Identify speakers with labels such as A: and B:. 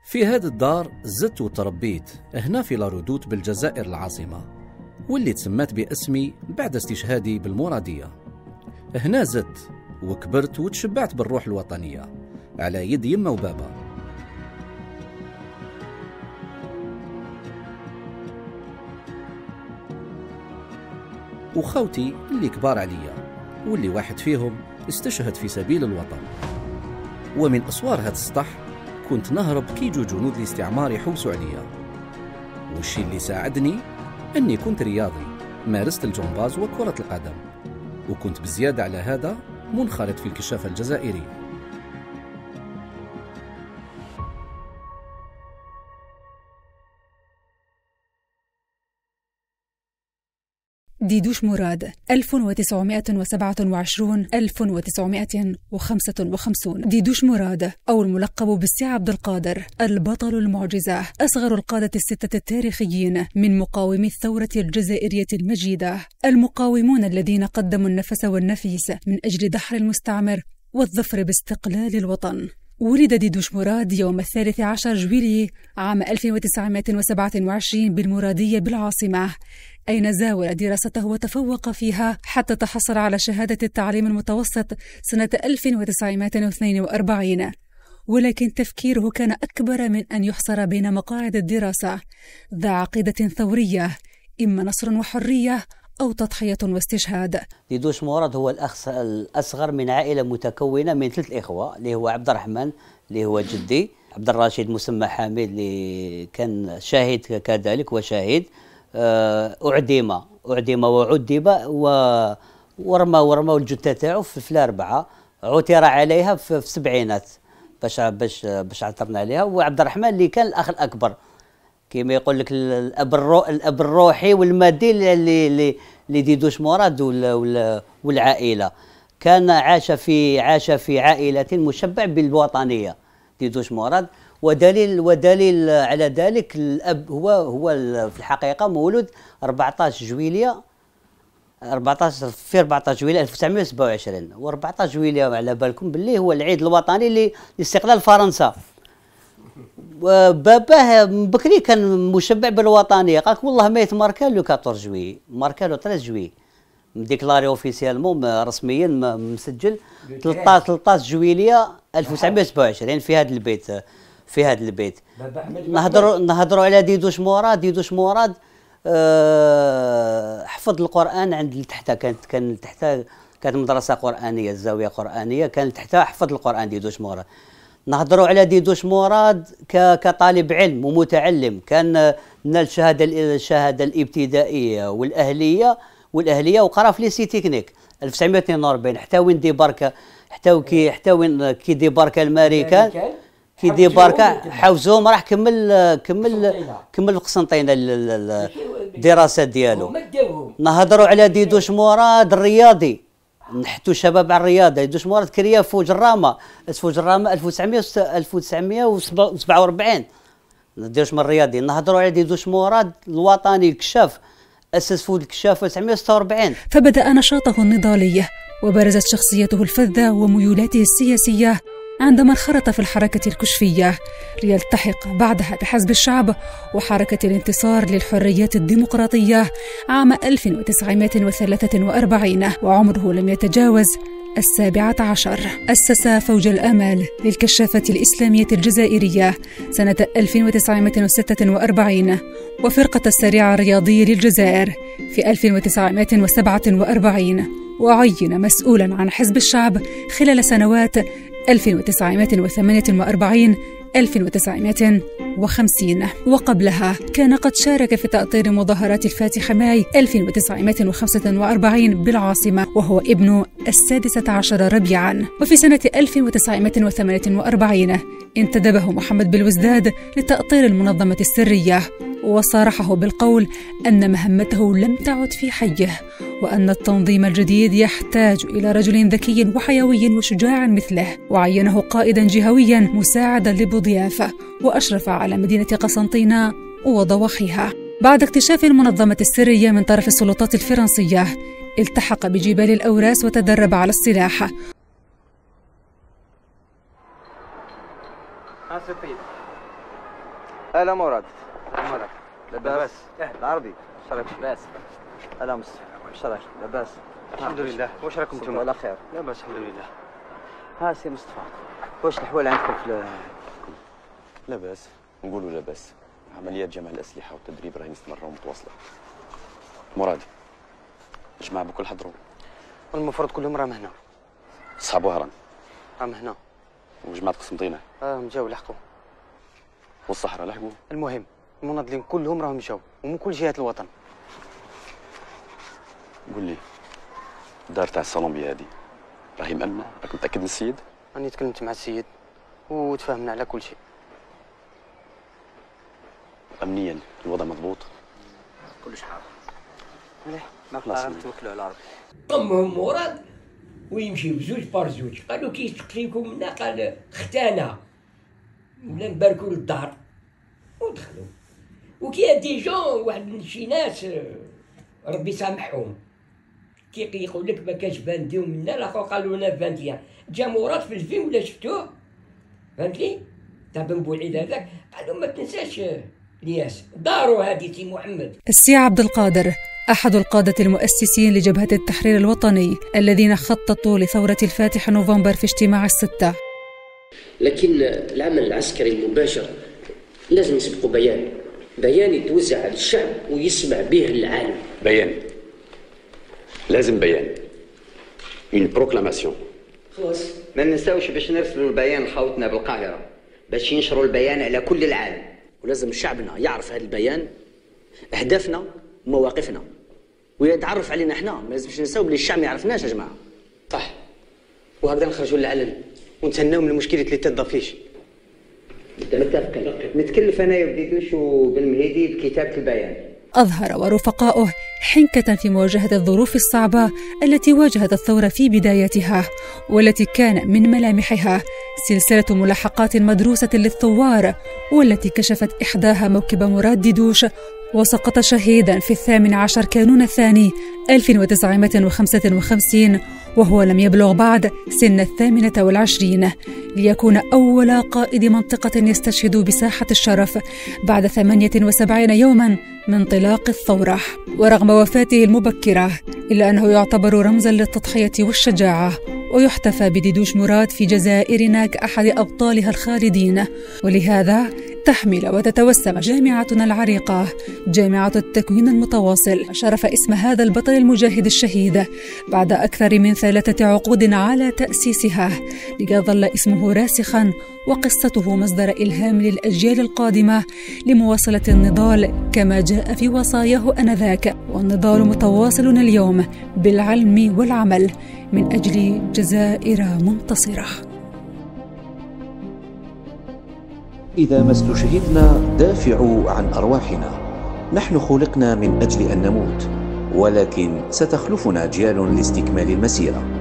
A: في هذه الدار زدت وتربيت هنا في لاردوت بالجزائر العاصمة، واللي تسمت باسمي بعد استشهادي بالمرادية. هنا زدت وكبرت وتشبعت بالروح الوطنية على يد يمة وبابا. وخوتي اللي كبار عليا، واللي واحد فيهم استشهد في سبيل الوطن. ومن أسوار هذا السطح كنت نهرب كي جو جنود الاستعمار يحوسوا عليا. والشي اللي ساعدني أني كنت رياضي، مارست الجمباز وكرة القدم، وكنت بزيادة على هذا منخرط في الكشافة الجزائرية.
B: ديدوش مراد 1927-1955. ديدوش مراد أو الملقب بالسي عبد القادر، البطل المعجزة، أصغر القادة الستة التاريخيين من مقاومي الثورة الجزائرية المجيدة، المقاومون الذين قدموا النفس والنفيس من أجل دحر المستعمر والظفر باستقلال الوطن. ولد ديدوش مراد يوم 13 جويلية عام 1927 بالمرادية بالعاصمة، أين زاول دراسته وتفوق فيها حتى تحصل على شهادة التعليم المتوسط سنة 1942. ولكن تفكيره كان أكبر من أن يحصر بين مقاعد الدراسة، ذا عقيدة ثورية، إما نصر وحرية أو تضحية واستشهاد.
C: ديدوش مراد هو الأخ الأصغر من عائلة متكونة من 3 إخوة، اللي هو عبد الرحمن اللي هو جدي، عبد الرشيد مسمى حامد اللي كان شاهد كذلك وشاهد، أعدم وعذب ورموا الجثة تاعو في الأربعة، عثر عليها في السبعينات باش عثرنا عليها. وعبد الرحمن اللي كان الأخ الأكبر، كما يقول لك الأب الروحي والمادي لديدوش مراد والعائلة. كان عاش في عائلة مشبع بالوطنية ديدوش مراد. ودليل على ذلك الأب هو في الحقيقة مولود 14 جويلية 1927 و14 جويلية على بالكم باللي هو العيد الوطني لاستقلال فرنسا. وباباه بكري كان مشبع بالوطنية، قالك والله ميت ماركالو 14 جويي، ماركالو 13 جويي، ديكلاري اوفيسيالمون رسميا مسجل 13 جويلية 1927 في هذا البيت. نهضروا على ديدوش مراد. ديدوش مراد حفظ القرآن عند تحت، كانت مدرسة قرآنية، الزاوية قرآنية كانت تحتها، حفظ القرآن ديدوش مراد. نهضروا على ديدوش مراد كطالب علم ومتعلم، كان نال الشهادة الابتدائية والأهلية وقرا في ليسي تكنيك 1942 حتى وين دي بركة، حتى وين كي دي بركة الامريكان، كي دي بركة حوزوهم راح كمل في قسنطينة الدراسات ديالو. نهضروا على ديدوش مراد الرياضي، نحتو شباب على الرياضه. ديدوش مراد كريا فوج الرامه 1947 نديروش من الرياضي. نهضروا على ديدوش مراد الوطني الكشاف، اسس فوج الكشاف 1946.
B: فبدأ نشاطه النضالي وبرزت شخصيته الفذة وميولاته السياسية عندما انخرط في الحركة الكشفية ليلتحق بعدها بحزب الشعب وحركة الانتصار للحريات الديمقراطية عام 1943، وعمره لم يتجاوز 17. أسس فوج الآمال للكشافة الإسلامية الجزائرية سنة 1946، وفرقة السريع الرياضي للجزائر في 1947، وعين مسؤولا عن حزب الشعب خلال سنوات 1948-1950. وقبلها كان قد شارك في تأطير مظاهرات الفاتح ماي 1945 بالعاصمة وهو ابن 16 ربيعا. وفي سنة 1948 انتدبه محمد بالوزداد لتأطير المنظمة السرية، وصارحه بالقول أن مهمته لم تعد في حيه، وأن التنظيم الجديد يحتاج إلى رجل ذكي وحيوي وشجاع مثله، وعينه قائدا جهويا مساعدا لبوضياف، وأشرف على مدينة قسنطينة وضواحيها. بعد اكتشاف المنظمة السرية من طرف السلطات الفرنسية التحق بجبال الأوراس وتدرب على السلاح.
D: هلا مراد. مراد لاباس؟ العربي شرف.
C: لاباس.
D: هلا مصطفى شرف. لاباس؟
E: الحمد لله. واش راكم نتوما؟
D: على خير.
E: لاباس الحمد لله.
D: ها سي مصطفى، واش الأحوال عندكم في
E: لاباس، نقولوا لاباس. عمليات جمع الأسلحة والتدريب راهي مستمرة ومتواصلة. مراد، الجماعة بكل حضروا.
D: المفروض كلهم راهم هنا.
E: صحاب وهران
D: راهم هنا.
E: وجماعة قسنطينة
D: مجاو لحقوا.
E: والصحراء لحقوا.
D: المهم المناضلين كلهم راهم مشاو ومن كل جهات الوطن.
E: قول لي، الدار تاع الصالونبيا هذه راهي مأمنة؟ راك متأكد من السيد؟
D: راني تكلمت مع السيد وتفاهمنا على كل شيء.
E: أمنيا الوضع مضبوط؟
C: كلش حاضر.
D: مليح.
E: ما خلاص
C: نتوكلوا على ربي.
F: قمهم مراد ويمشي بزوج بار زوج. قالوا كي تقريكم منا، قال اختانا ولا نباركوا للدار ودخلوا. وكي دي جون واحد شي ناس ربي سامحهم كي يقول لك ما كاش بانديو منا، الاخر قالوا لنا 21 جا مراد في الفيلم ولا شفتوه فهمتني تاع بن بوعيد هذاك. قالوا ما تنساش الياس دارو هادي سي محمد.
B: السي عبد القادر أحد القادة المؤسسين لجبهة التحرير الوطني الذين خططوا لثورة الفاتح نوفمبر في اجتماع الستة.
G: لكن العمل العسكري المباشر لازم يسبقوا بيان يتوزع على الشعب ويسمع به العالم.
E: بيان، لازم بيان، une proclamation.
G: خلاص
H: ما ننساوش باش نرسلوا البيان لخوتنا بالقاهرة باش ينشروا البيان على كل العالم.
G: ولازم شعبنا يعرف هذا البيان، أهدافنا ومواقفنا، ويتعرف علينا احنا. ما لازمش نساو بلي الشعب ما يعرفناش يا جماعة.
D: صح، وهكذا نخرجوا للعلن ونتهناو من المشكلة اللي تضافيش.
H: متفقين. نتكلف أنا وبديدوش وبالمهيدي بكتابة البيان.
B: أظهر ورفقاؤه حنكة في مواجهة الظروف الصعبة التي واجهت الثورة في بدايتها، والتي كان من ملامحها سلسلة ملاحقات مدروسة للثوار، والتي كشفت إحداها موكب مراد ديدوش، وسقط شهيدا في 18 كانون الثاني 1955، وهو لم يبلغ بعد سن 28، ليكون أول قائد منطقة يستشهد بساحة الشرف بعد 78 يوما من انطلاق الثورة. ورغم وفاته المبكرة إلا أنه يعتبر رمزا للتضحية والشجاعة، ويحتفى بديدوش مراد في جزائرنا كأحد أبطالها الخالدين. ولهذا تحمل وتتوسم جامعتنا العريقة، جامعة التكوين المتواصل، شرف اسم هذا البطل المجاهد الشهيد بعد أكثر من 3 عقود على تأسيسها، ليظل اسمه راسخا وقصته مصدر إلهام للأجيال القادمة لمواصلة النضال كما جاء في وصاياه آنذاك. والنضال متواصل اليوم بالعلم والعمل من أجل جزائر منتصرة.
A: إذا ما استشهدنا دافعوا عن أرواحنا. نحن خلقنا من أجل أن نموت، ولكن ستخلفنا أجيال لاستكمال المسيرة.